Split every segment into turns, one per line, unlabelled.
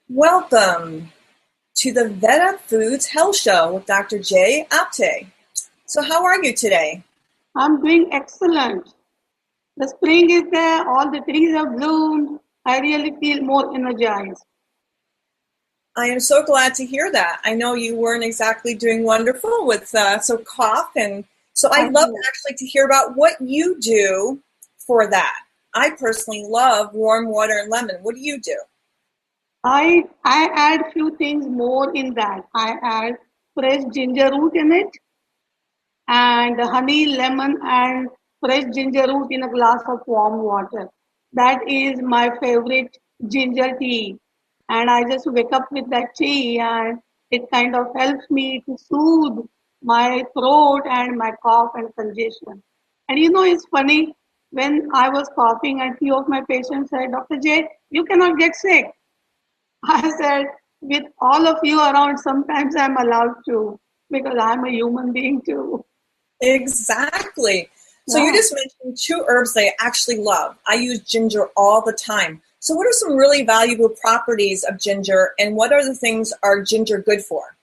Welcome to the VedaFoods Health Show with Dr. J. Apte. So how are you today?
I'm doing excellent. The spring is there, all the trees have bloomed. I really feel more energized.
I am so glad to hear that. I know you weren't exactly doing wonderful with some cough, and so I'd love actually to hear about what you do for that. I personally love warm water and lemon. What do you do?
I add few things more in that. I add fresh ginger root in it and honey, lemon and fresh ginger root in a glass of warm water. That is my favorite ginger tea. And I just wake up with that tea and it kind of helps me to soothe my throat and my cough and congestion. And it's funny, when I was coughing and few of my patients said, Dr. J, you cannot get sick. I said, with all of you around, sometimes I'm allowed to because I'm a human being too.
Exactly. So you
Yeah.
just mentioned two herbs that I actually love. I use ginger all the time. So what are some really valuable properties of ginger, and what are the things are ginger good for?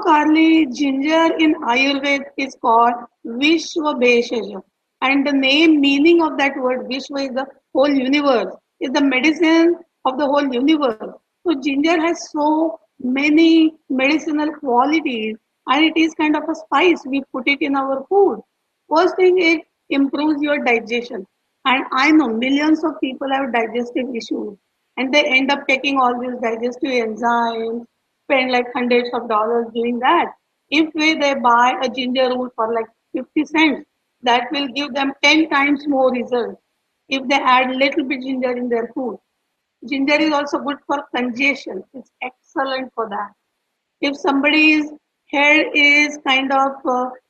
Carly, ginger in Ayurveda is called Vishwa Bheshaj. And the name meaning of that word Vishwa is the whole universe, is the medicine of the whole universe. So ginger has so many medicinal qualities and it is kind of a spice. We put it in our food. First thing, it improves your digestion. And I know millions of people have digestive issues and they end up taking all these digestive enzymes, spend like hundreds of dollars doing that. If they buy a ginger root for like 50 cents, that will give them 10 times more results if they add little bit ginger in their food. Ginger is also good for congestion. It's excellent for that. If somebody's head is kind of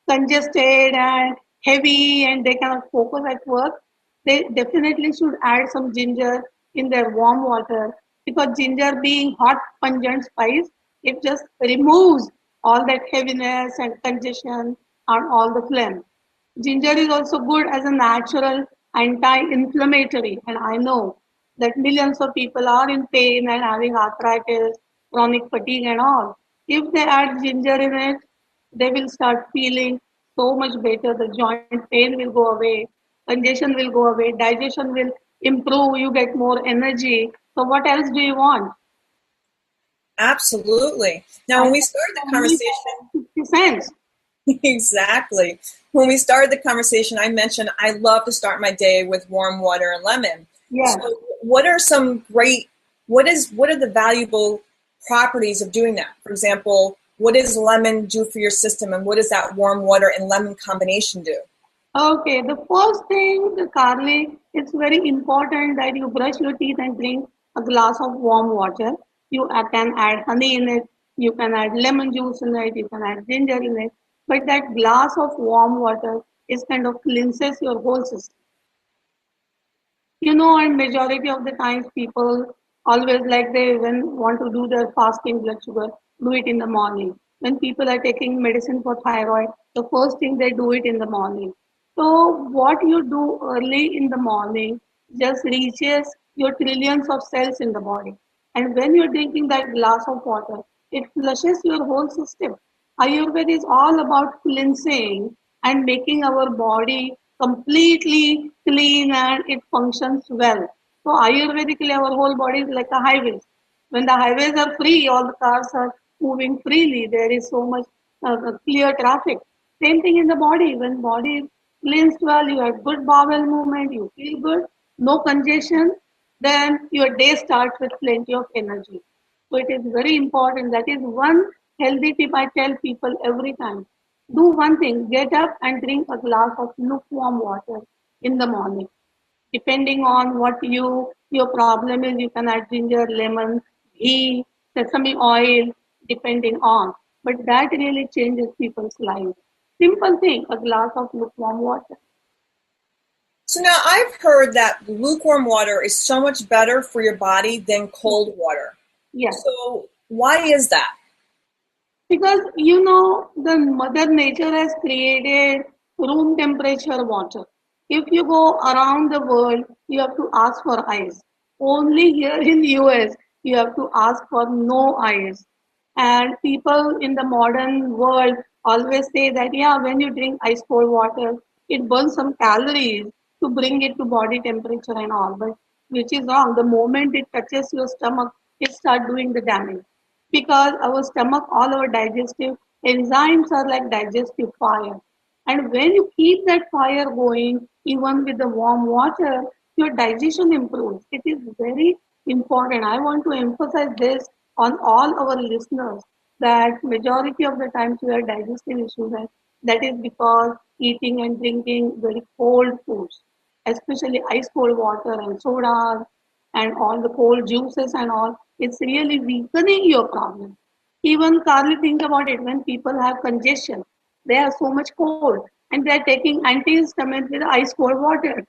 congested and heavy and they cannot focus at work, they definitely should add some ginger in their warm water because ginger being hot pungent spice, it just removes all that heaviness and congestion and all the phlegm. Ginger is also good as a natural anti-inflammatory, and I know that millions of people are in pain and having arthritis, chronic fatigue, and all. If they add ginger in it, they will start feeling so much better. The joint pain will go away, congestion will go away, digestion will improve, you get more energy. So, what else do you want?
Absolutely. Now, when
And
we started the
only
conversation,
50 cents.
exactly. When we started the conversation, I mentioned I love to start my day with warm water and lemon.
Yes.
So, what are some great? What are the valuable properties of doing that? For example, what does lemon do for your system, and what does that warm water and lemon combination do?
Okay, the first thing, Carly, it's very important that you brush your teeth and drink a glass of warm water. You can add honey in it, you can add lemon juice in it, you can add ginger in it. But that glass of warm water is kind of cleanses your whole system. And majority of the times people always like they when want to do their fasting blood sugar, do it in the morning. When people are taking medicine for thyroid, the first thing they do it in the morning. So what you do early in the morning just reaches your trillions of cells in the body. And when you're drinking that glass of water, it flushes your whole system. Ayurveda is all about cleansing and making our body completely clean and it functions well. So Ayurvedically, our whole body is like a highway. When the highways are free, all the cars are moving freely. There is so much clear traffic. Same thing in the body. When body is cleansed well, you have good bowel movement, you feel good, no congestion, then your day starts with plenty of energy. So it is very important. That is one healthy tip I tell people every time. Do one thing, get up and drink a glass of lukewarm water in the morning. Depending on what your problem is, you can add ginger, lemon, ghee, sesame oil, depending on. But that really changes people's lives. Simple thing, a glass of lukewarm water.
So now I've heard that lukewarm water is so much better for your body than cold water.
Yes.
So why is that?
Because the mother nature has created room temperature water. If you go around the world, you have to ask for ice. Only here in US, you have to ask for no ice. And people in the modern world always say that, yeah, when you drink ice cold water, it burns some calories to bring it to body temperature and all. But which is wrong. The moment it touches your stomach, it starts doing the damage. Because our stomach, all our digestive enzymes are like digestive fire. And when you keep that fire going, even with the warm water, your digestion improves. It is very important. I want to emphasize this on all our listeners that majority of the times we have digestive issues, and that is because eating and drinking very cold foods, especially ice cold water and sodas and all the cold juices and all, it's really weakening your problem. Even Carly, think about it when people have congestion, they are so much cold and they are taking antihistamines with ice cold water.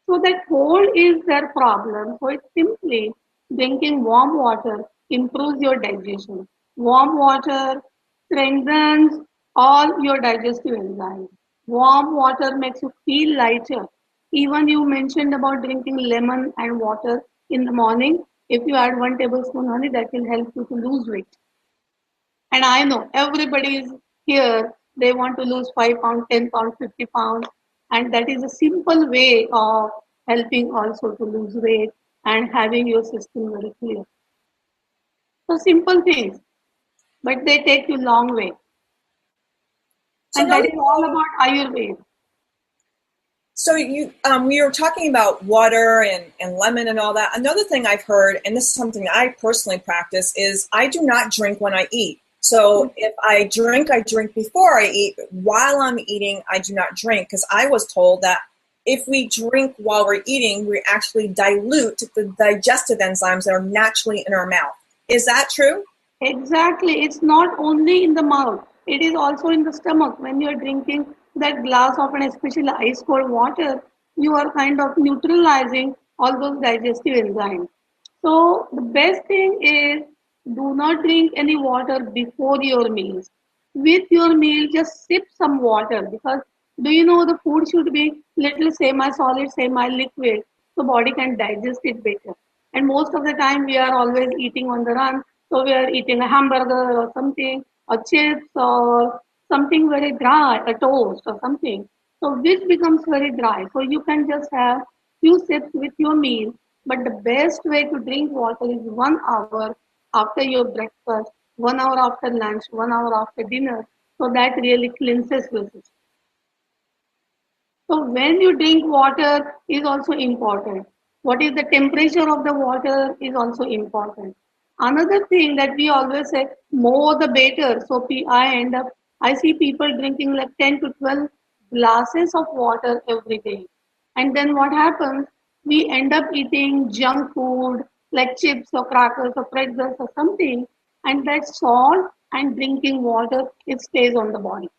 So that cold is their problem. So it's simply drinking warm water improves your digestion. Warm water strengthens all your digestive enzymes. Warm water makes you feel lighter. Even you mentioned about drinking lemon and water in the morning. If you add 1 tablespoon honey, that will help you to lose weight. And I know everybody is here, they want to lose 5 pounds, 10 pounds, 50 pounds. And that is a simple way of helping also to lose weight and having your system very clear. So simple things, but they take you long way.
So
And that is all about Ayurveda.
So we were talking about water and lemon and all that. Another thing I've heard, and this is something I personally practice, is I do not drink when I eat. So if I drink before I eat. While I'm eating, I do not drink, because I was told that if we drink while we're eating, we actually dilute the digestive enzymes that are naturally in our mouth. Is that true?
Exactly. It's not only in the mouth, it is also in the stomach. When you're drinking that glass of an especially ice cold water, you are kind of neutralizing all those digestive enzymes. So the best thing is do not drink any water before your meals. With your meal, just sip some water, because do you know the food should be little semi-solid, semi-liquid, so body can digest it better. And most of the time we are always eating on the run, so we are eating a hamburger or something, or chips or something very dry, a toast or something. So which becomes very dry. So you can just have few sips with your meal. But the best way to drink water is 1 hour after your breakfast, 1 hour after lunch, 1 hour after dinner. So that really cleanses your system. So when you drink water is also important. What is the temperature of the water is also important. Another thing that we always say, more the better. So I see people drinking like 10 to 12 glasses of water every day. And then what happens? We end up eating junk food like chips or crackers or pretzels or something. And that salt and drinking water, it stays on the body.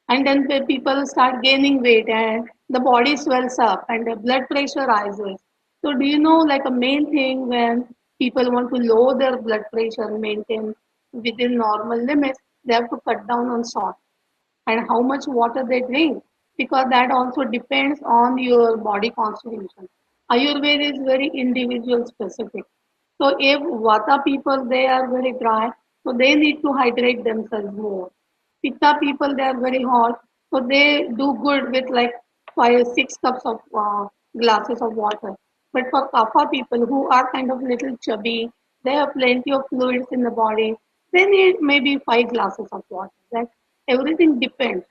And then people start gaining weight and the body swells up and the blood pressure rises. So do you know, like a main thing when people want to lower their blood pressure and maintain within normal limits, they have to cut down on salt and how much water they drink, because that also depends on your body constitution. Ayurveda is very individual specific. So if Vata people, they are very dry, so they need to hydrate themselves more. Pitta people, they are very hot, so they do good with like 5 6 cups of glasses of water. But for Kapha people who are kind of little chubby, they have plenty of fluids in the body, they need maybe 5 glasses of water. That everything depends.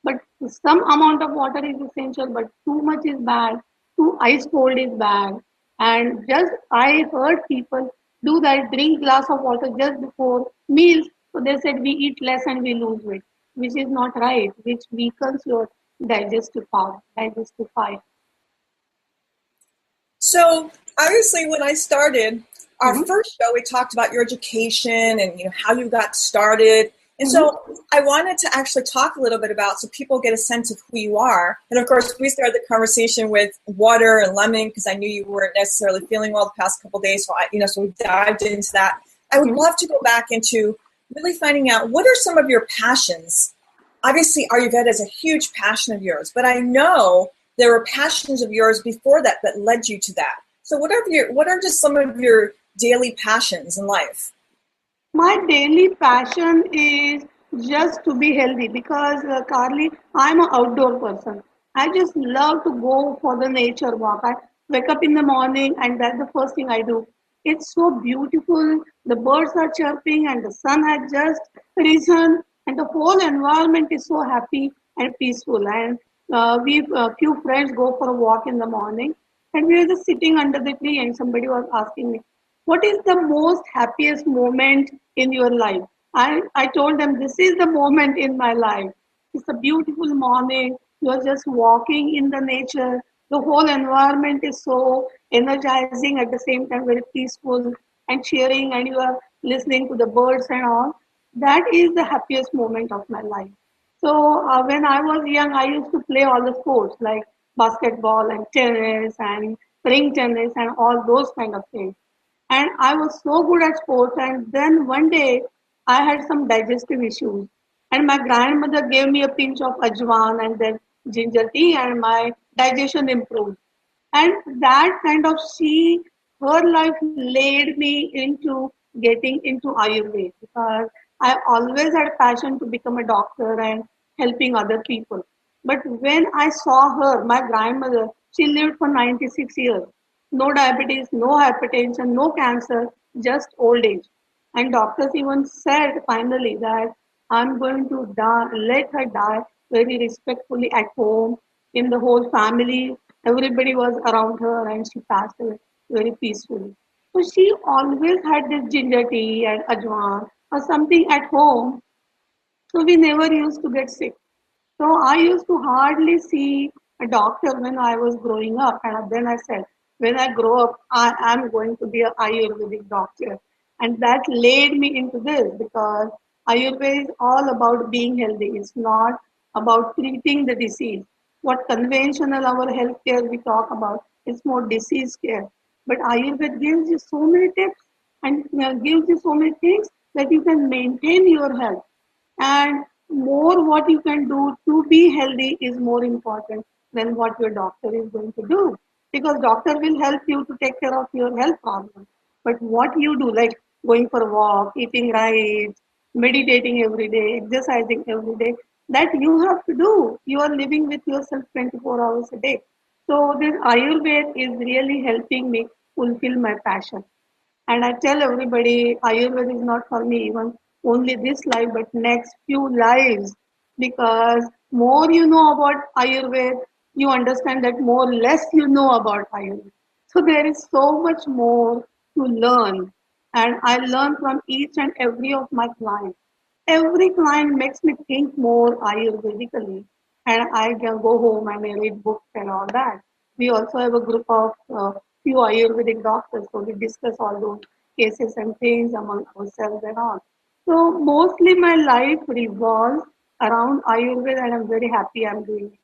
But some amount of water is essential, but too much is bad, too ice cold is bad. And just I heard people do that, drink glass of water just before meals. So they said we eat less and we lose weight, which is not right, which weakens your digestive power, digestive fire.
So obviously, when I started our first show, we talked about your education and how you got started. And so I wanted to actually talk a little bit about, so people get a sense of who you are. And of course, we started the conversation with water and lemon because I knew you weren't necessarily feeling well the past couple of days. So so we dived into that. I would love to go back into really finding out, what are some of your passions? Obviously, Ayurveda is a huge passion of yours, but I know there were passions of yours before that led you to that. So So what are just some of your daily passions in life?
My daily passion is just to be healthy because, Carly, I'm an outdoor person. I just love to go for the nature walk. I wake up in the morning and that's the first thing I do. It's so beautiful. The birds are chirping and the sun has just risen and the whole environment is so happy and peaceful. And we, a few friends go for a walk in the morning and we were just sitting under the tree and somebody was asking me, what is the most happiest moment in your life? I told them this is the moment in my life. It's a beautiful morning. You're just walking in the nature. The whole environment is so energizing at the same time, very peaceful and cheering, and you are listening to the birds and all. That is the happiest moment of my life. So when I was young, I used to play all the sports like basketball and tennis and ring tennis and all those kind of things. And I was so good at sports. And then one day I had some digestive issues. And my grandmother gave me a pinch of ajwan and then ginger tea, and my digestion improved. And that kind of her life led me into getting into Ayurveda because I always had passion to become a doctor and helping other people. But when I saw her, my grandmother, she lived for 96 years. No diabetes, no hypertension, no cancer, just old age. And doctors even said finally that I'm going to die, let her die very respectfully at home, in the whole family. Everybody was around her and she passed away very peacefully. So she always had this ginger tea and ajwan or something at home. So we never used to get sick. So I used to hardly see a doctor when I was growing up. And then I said, when I grow up, I am going to be an Ayurvedic doctor. And that led me into this because Ayurveda is all about being healthy. It's not about treating the disease. What conventional our healthcare we talk about is more disease care. But Ayurveda gives you so many tips and gives you so many things that you can maintain your health. And more what you can do to be healthy is more important than what your doctor is going to do. Because doctor will help you to take care of your health problems. But what you do, like going for a walk, eating right, meditating every day, exercising every day, that you have to do. You are living with yourself 24 hours a day. So this Ayurveda is really helping me fulfill my passion. And I tell everybody, Ayurveda is not for me even only this life, but next few lives. Because more you know about Ayurveda, you understand that more less you know about Ayurveda. So there is so much more to learn. And I learn from each and every of my clients. Every client makes me think more Ayurvedically. And I can go home and I read books and all that. We also have a group of few Ayurvedic doctors, so we discuss all those cases and things among ourselves and all. So mostly my life revolves around Ayurveda, and I'm very happy I'm doing it.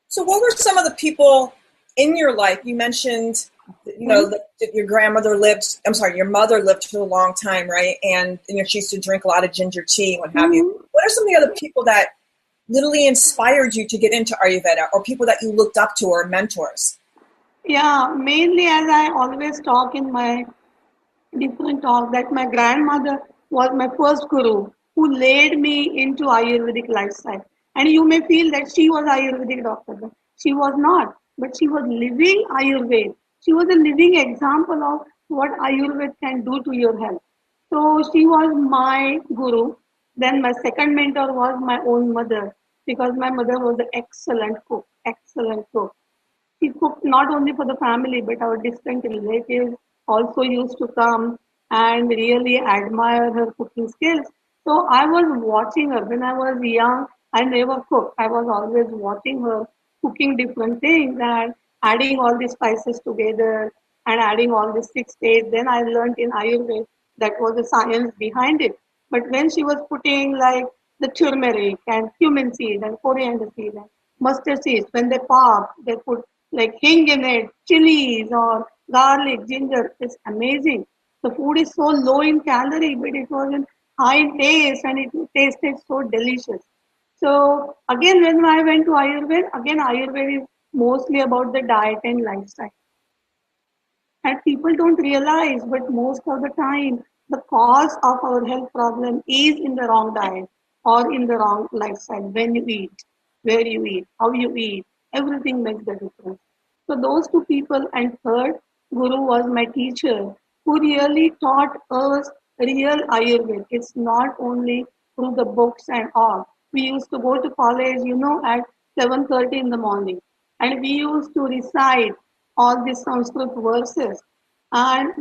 So what were some of the people in your life? You mentioned, that your grandmother lived, your mother lived for a long time, right? And, she used to drink a lot of ginger tea and what have you. What are some of the other people that literally inspired you to get into Ayurveda, or people that you looked up to, or mentors?
Yeah, mainly as I always talk in my different talk that my grandmother was my first guru who led me into Ayurvedic lifestyle. And you may feel that she was Ayurvedic doctor, but she was not. But she was living Ayurveda. She was a living example of what Ayurveda can do to your health. So she was my guru. Then my second mentor was my own mother because my mother was an excellent cook, excellent cook. She cooked not only for the family, but our distant relatives also used to come and really admire her cooking skills. So I was watching her when I was young. I never cooked. I was always watching her cooking different things and adding all the spices together and adding all the six states. Then I learned in Ayurveda that was the science behind it. But when she was putting like the turmeric and cumin seed and coriander seed and mustard seeds, when they pop, they put like hing in it, chilies or garlic, ginger. It's amazing. The food is so low in calorie, but it was in high in taste and it tasted so delicious. So again, when I went to Ayurveda, again Ayurveda is mostly about the diet and lifestyle. And people don't realize, but most of the time, the cause of our health problem is in the wrong diet or in the wrong lifestyle. When you eat, where you eat, how you eat, everything makes the difference. So those two people, and third, Guru was my teacher who really taught us real Ayurveda. It's not only through the books and all. We used to go to college, at 7:30 in the morning, and we used to recite all these Sanskrit verses. And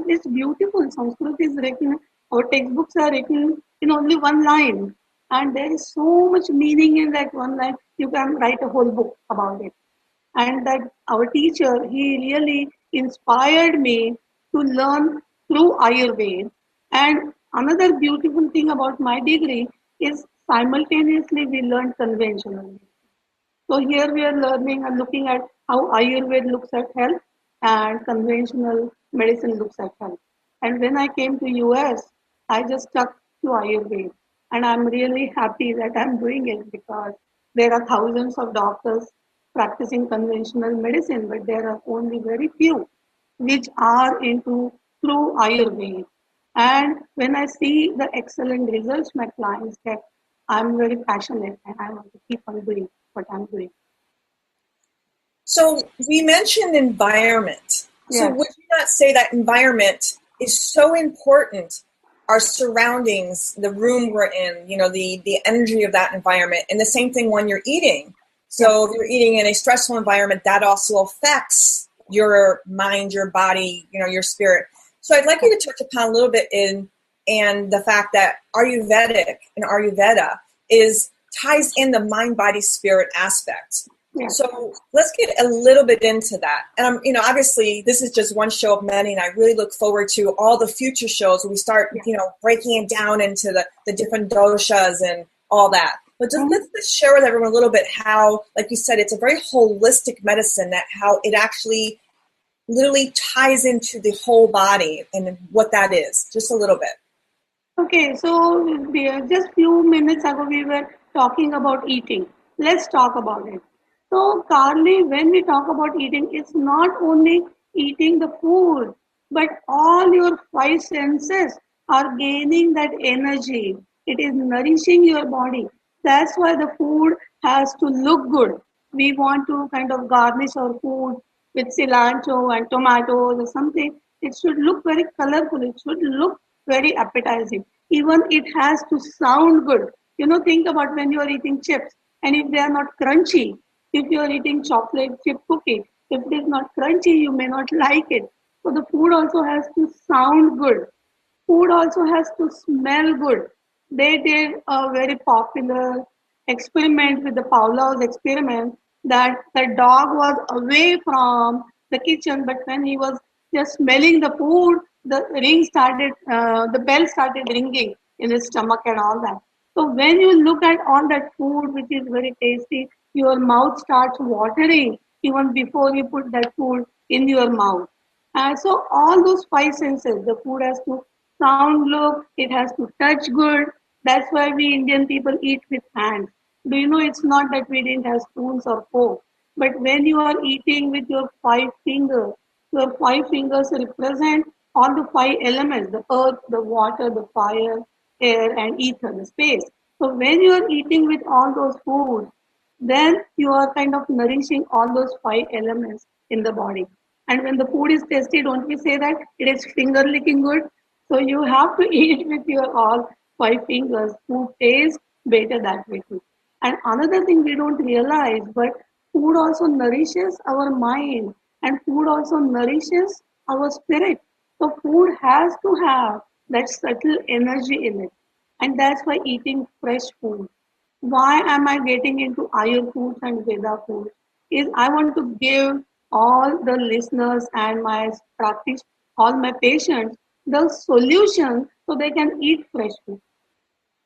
it's beautiful. Sanskrit is written, our textbooks are written in only one line. And there is so much meaning in that one line. You can write a whole book about it. And that our teacher, he really inspired me to learn through Ayurveda. And another beautiful thing about my degree is simultaneously we learn conventional. So here we are learning and looking at how Ayurveda looks at health and conventional medicine looks at health. And when I came to US, I just stuck to Ayurveda. And I'm really happy that I'm doing it because there are thousands of doctors practicing conventional medicine, but there are only very few which are into through Ayurveda. And when I see the excellent results my clients get, I'm very passionate and I want to keep on doing what I'm doing.
So we mentioned environment. So
Yes.
would you not say that environment is so important? Our surroundings, the room we're in, the energy of that environment, and the same thing when you're eating. So if you're eating in a stressful environment, that also affects your mind, your body, your spirit. So I'd like you to touch upon a little bit and the fact that Ayurvedic and Ayurveda ties in the mind, body, spirit aspect.
Yeah.
So let's get a little bit into that. And obviously this is just one show of many, and I really look forward to all the future shows where we start, breaking it down into the different doshas and all that. But let's share with everyone a little bit how, like you said, it's a very holistic medicine, that how it actually literally ties into the whole body and what that is. Just a little bit.
Okay, so just few minutes ago we were talking about eating. Let's talk about it. So, Carly, when we talk about eating, it's not only eating the food, but all your five senses are gaining that energy. It is nourishing your body. That's why the food has to look good. We want to kind of garnish our food with cilantro and tomatoes or something. It should look very colorful. It should look very appetizing. Even it has to sound good. Think about when you are eating chips, and if they are not crunchy, if you are eating chocolate chip cookie, if it is not crunchy, you may not like it. So the food also has to sound good. Food also has to smell good. They did a very popular experiment with the Pavlov's experiment, that the dog was away from the kitchen, but when he was just smelling the food, the bell started ringing in his stomach and all that. So when you look at all that food, which is very tasty, your mouth starts watering even before you put that food in your mouth. So all those five senses, the food has to sound, look, it has to touch good. That's why we Indian people eat with hands. Do you know it's not that we didn't have spoons or fork, but when you are eating with your five fingers represent all the five elements: the earth, the water, the fire, air, and ether, the space. So when you are eating with all those foods, then you are kind of nourishing all those five elements in the body. And when the food is tasty, don't we say that it is finger licking good? So you have to eat with your all five fingers. Food tastes better that way too. And another thing we don't realize, but food also nourishes our mind, and food also nourishes our spirit. So food has to have that subtle energy in it. And that's why eating fresh food. Why am I getting into Ayur foods and Veda foods? Is I want to give all the listeners and my practice, all my patients, the solution so they can eat fresh food.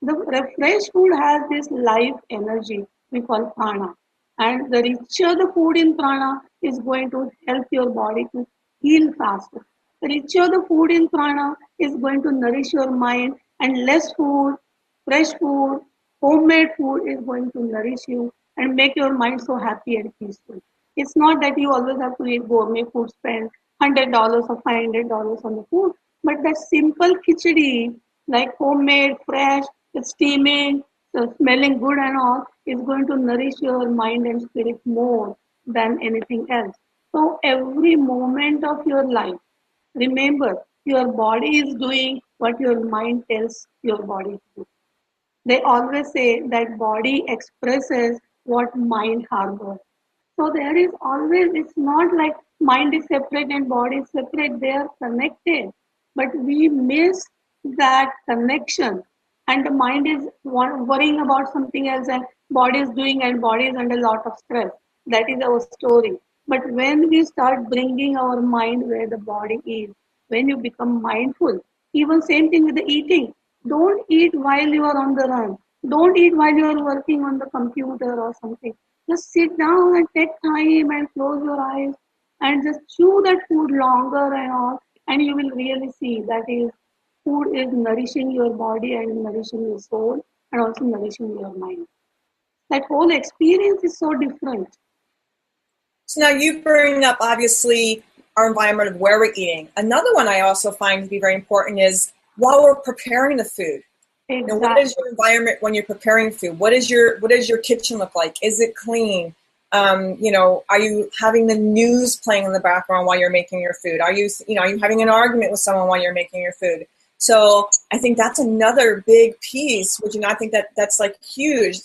The fresh food has this life energy we call prana. And the richer the food in prana is going to help your body to heal faster. The richer the food in prana is going to nourish your mind, and less food, fresh food, homemade food is going to nourish you and make your mind so happy and peaceful. It's not that you always have to eat gourmet food, spend $100 or $500 on the food. But that simple khichdi, like homemade, fresh, it's steaming, so smelling good and all, is going to nourish your mind and spirit more than anything else. So every moment of your life, remember, your body is doing what your mind tells your body to do. They always say that body expresses what mind harbors. So there is always, it's not like mind is separate and body is separate, they are connected. But we miss that connection. And the mind is worrying about something else and body is doing and body is under a lot of stress. That is our story. But when we start bringing our mind where the body is, when you become mindful, even same thing with the eating. Don't eat while you are on the run. Don't eat while you are working on the computer or something. Just sit down and take time and close your eyes and just chew that food longer and all, and you will really see that is food is nourishing your body and nourishing your soul and also nourishing your mind. That whole experience is so different.
So now you bring up, obviously, our environment of where we're eating. Another one I also find to be very important is while we're preparing the food.
Exactly.
Now, what is your environment when you're preparing food? What does your kitchen look like? Is it clean? Are you having the news playing in the background while you're making your food? Are you having an argument with someone while you're making your food? So I think that's another big piece, which I think that's like huge.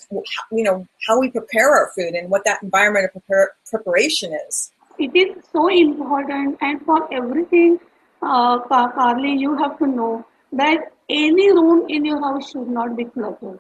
How we prepare our food and what that environment of preparation is.
It is so important, and for everything, Carly, you have to know that any room in your house should not be cluttered.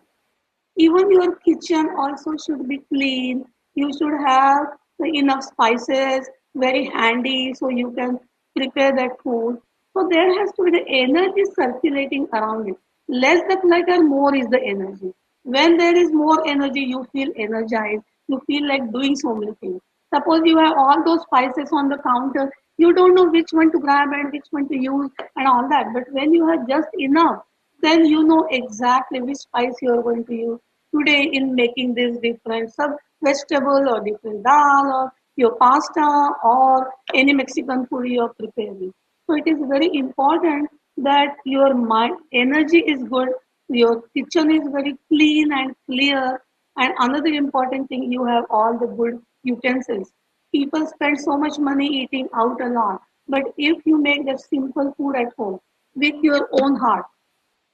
Even your kitchen also should be clean. You should have enough spices, very handy, so you can prepare that food. So there has to be the energy circulating around it. Less the clutter, more is the energy. When there is more energy, you feel energized. You feel like doing so many things. Suppose you have all those spices on the counter, you don't know which one to grab and which one to use and all that. But when you have just enough, then you know exactly which spice you are going to use today in making this different sub vegetable or different dal or your pasta or any Mexican food you are preparing. So it is very important that your mind energy is good, your kitchen is very clean and clear, and another important thing, you have all the good utensils. People spend so much money eating out a lot, but if you make that simple food at home with your own heart,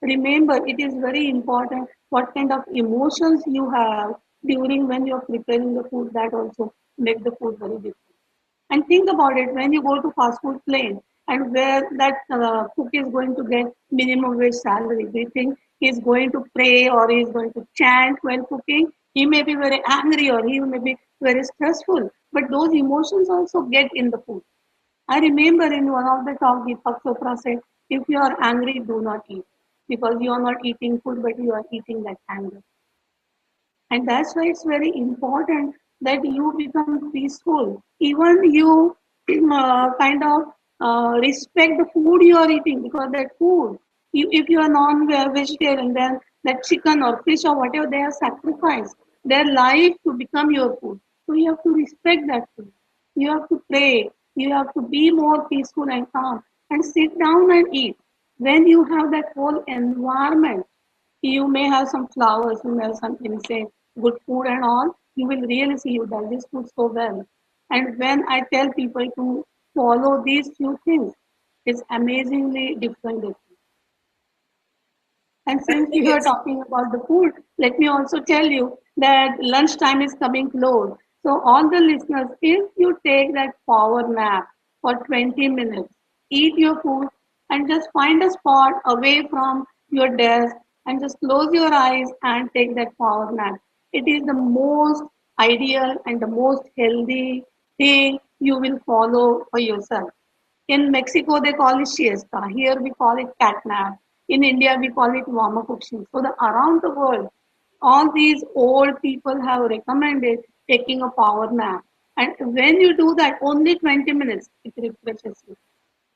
remember, it is very important what kind of emotions you have during when you're preparing the food, that also make the food very different. And think about it, when you go to fast food place and where that cook is going to get minimum wage salary, do you think he's going to pray or he's going to chant while cooking? He may be very angry or he may be very stressful, but those emotions also get in the food. I remember in one of the talk, Deepak Chopra said, if you are angry, do not eat. Because you are not eating food, but you are eating that anger. And that's why it's very important that you become peaceful. Even you kind of respect the food you are eating, because that food, if you are non-vegetarian, then that chicken or fish or whatever they have sacrificed their life to become your food. So you have to respect that food. You have to pray. You have to be more peaceful and calm and sit down and eat. When you have that whole environment, you may have some flowers, you may have some insect, good food and all, you will really see you digest food so well. And when I tell people to follow these few things, it's amazingly different. And since we were talking about the food, let me also tell you that lunchtime is coming close. So all the listeners, if you take that power nap for 20 minutes, eat your food and just find a spot away from your desk and just close your eyes and take that power nap. It is the most ideal and the most healthy thing you will follow for yourself. In Mexico, they call it siesta. Here we call it cat nap. In India, we call it warm cooking. So around the world, all these old people have recommended taking a power nap. And when you do that, only 20 minutes, it refreshes you.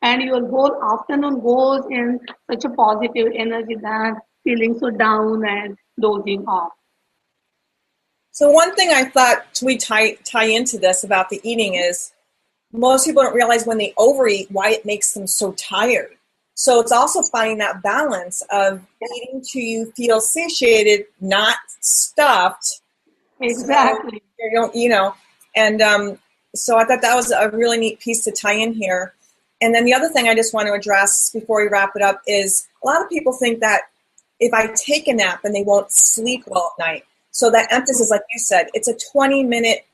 And your whole afternoon goes in such a positive energy than feeling so down and dozing off.
So one thing I thought we tie into this about the eating is most people don't realize when they overeat why it makes them so tired. So it's also finding that balance of eating till you feel satiated, not stuffed.
Exactly.
So you don't, and so I thought that was a really neat piece to tie in here. And then the other thing I just want to address before we wrap it up is a lot of people think that if I take a nap and they won't sleep well at night. So that emphasis, like you said, it's a 20-minute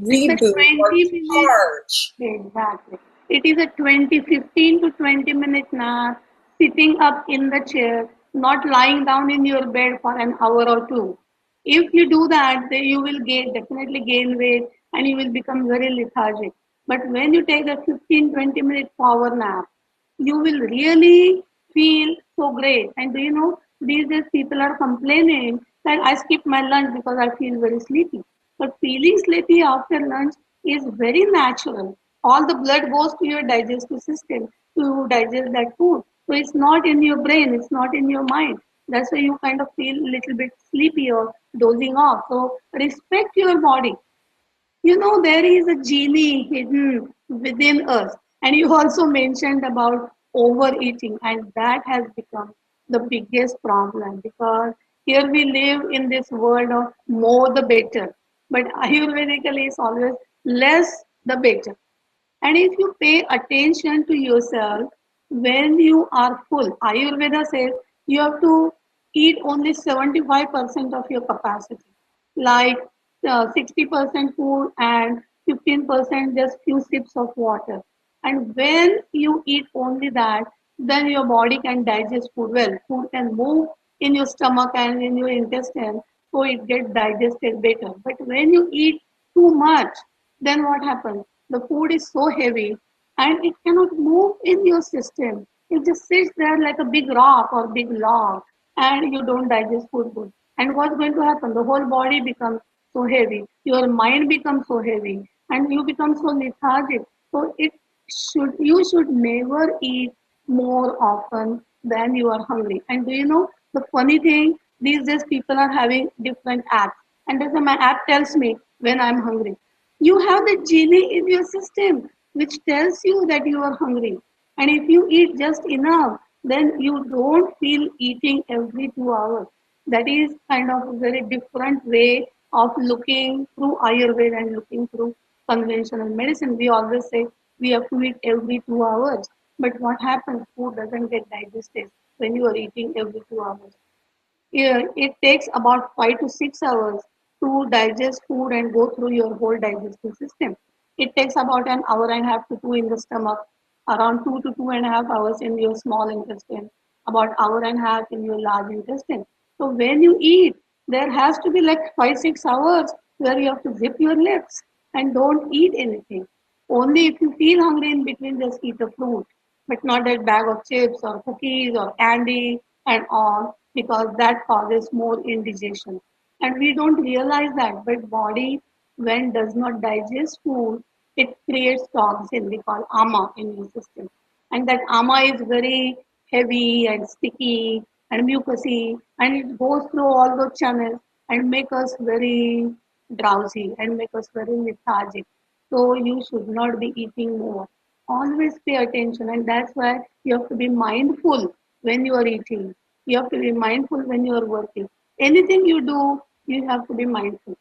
reboot or charge.
Exactly. It is a 15 to 20 minute nap, sitting up in the chair, not lying down in your bed for an hour or two. If you do that, then you will definitely gain weight and you will become very lethargic. But when you take a 15-20 minute power nap, you will really feel so great. And do you know, these days people are complaining that I skip my lunch because I feel very sleepy. But feeling sleepy after lunch is very natural. All the blood goes to your digestive system to digest that food. So it's not in your brain, it's not in your mind. That's why you kind of feel a little bit sleepy or dozing off. So respect your body. You know, there is a genie hidden within us. And you also mentioned about overeating, and that has become the biggest problem because here we live in this world of more the better. But Ayurvedically, it's always less the better. And if you pay attention to yourself when you are full, Ayurveda says you have to eat only 75% of your capacity, like 60% food and 15% just few sips of water. And when you eat only that, then your body can digest food well. Food can move in your stomach and in your intestine, so it gets digested better. But when you eat too much, then what happens? The food is so heavy and it cannot move in your system. It just sits there like a big rock or big log and you don't digest food good. And what's going to happen? The whole body becomes so heavy. Your mind becomes so heavy and you become so lethargic. So you should never eat more often than you are hungry. And do you know the funny thing? These days people are having different apps. And that's why my app tells me when I'm hungry. You have the genie in your system which tells you that you are hungry. And if you eat just enough, then you don't feel eating every 2 hours. That is kind of a very different way of looking through Ayurveda and looking through conventional medicine. We always say we have to eat every 2 hours. But what happens? Food doesn't get digested when you are eating every 2 hours. Yeah, it takes about 5 to 6 hours to digest food and go through your whole digestive system. It takes about an hour and a half to two in the stomach, around 2 to 2.5 hours in your small intestine, about hour and a half in your large intestine. So when you eat, there has to be like 5 6 hours where you have to zip your lips and don't eat anything. Only if you feel hungry in between, just eat a fruit, but not that bag of chips or cookies or candy and all, because that causes more indigestion. And we don't realize that, but body when does not digest food, it creates toxin we call ama in your system. And that ama is very heavy and sticky and mucousy and it goes through all those channels and make us very drowsy and make us very lethargic. So you should not be eating more. Always pay attention, and that's why you have to be mindful when you are eating. You have to be mindful when you are working. Anything you do, you have to be mindful.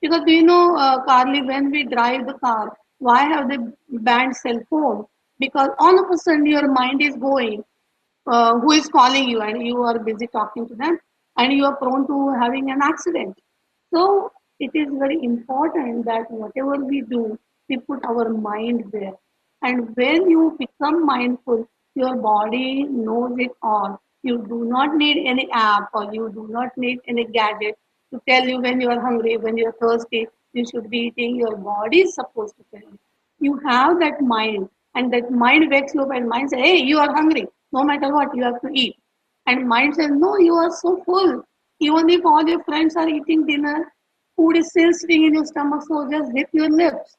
Because do you know, Carly, when we drive the car, why have they banned cell phone? Because all of a sudden your mind is going, who is calling you, and you are busy talking to them, and you are prone to having an accident. So it is very important that whatever we do, we put our mind there. And when you become mindful, your body knows it all. You do not need any app or you do not need any gadget to tell you when you are hungry, when you are thirsty, you should be eating. Your body is supposed to tell you. You have that mind, and that mind wakes you up, and mind says, "Hey, you are hungry. No matter what, you have to eat." And mind says, "No, you are so full. Even if all your friends are eating dinner, food is still sitting in your stomach, so just zip your lips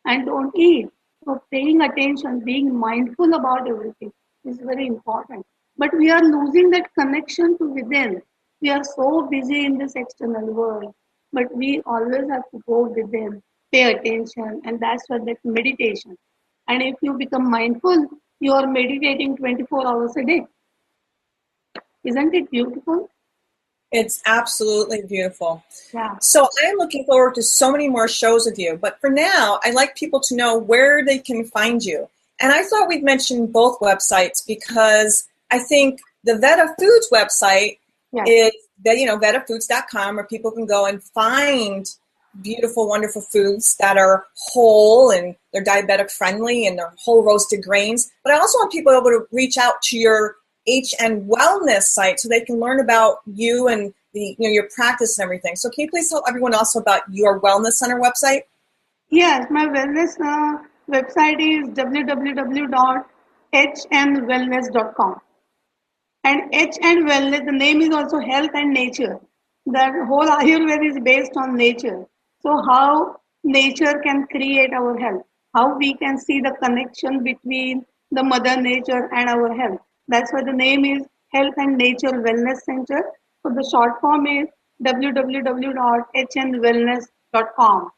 and don't eat." So paying attention, being mindful about everything is very important. But we are losing that connection to within. We are so busy in this external world, but we always have to go within. pay attention, and that's what that meditation. And if you become mindful, you are meditating 24 hours a day. Isn't it beautiful?
It's absolutely beautiful.
Yeah.
So I am looking forward to so many more shows with you. But for now, I'd like people to know where they can find you. And I thought we'd mention both websites because I think the VedaFoods website is VedaFoods.com, where people can go and find beautiful, wonderful foods that are whole and they're diabetic friendly and they're whole roasted grains. But I also want people able to reach out to your HN Wellness site so they can learn about you and your practice and everything. So can you please tell everyone also about your Wellness Center website?
Yes, my wellness website is www.hnwellness.com. And H and Wellness, the name is also health and nature. The whole Ayurveda is based on nature. So how nature can create our health, how we can see the connection between the mother nature and our health. That's why the name is Health and Nature Wellness Center. So the short form is www.hnwellness.com.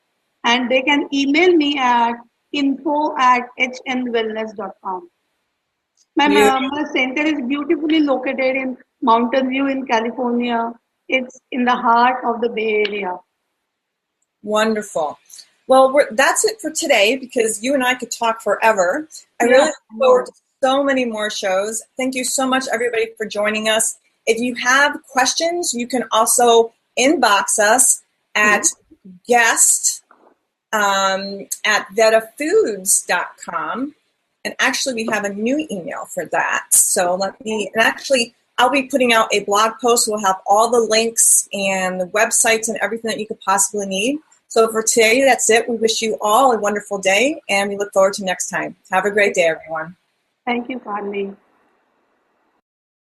And they can email me at info@hnwellness.com. My center is beautifully located in Mountain View in California. It's in the heart of the Bay Area.
Wonderful. Well, that's it for today because you and I could talk forever. I really look forward to so many more shows. Thank you so much, everybody, for joining us. If you have questions, you can also inbox us at guest at VedaFoods.com. And actually, we have a new email for that. So I'll be putting out a blog post. We'll have all the links and the websites and everything that you could possibly need. So for today, that's it. We wish you all a wonderful day, and we look forward to next time. Have a great day, everyone.
Thank you, Carly.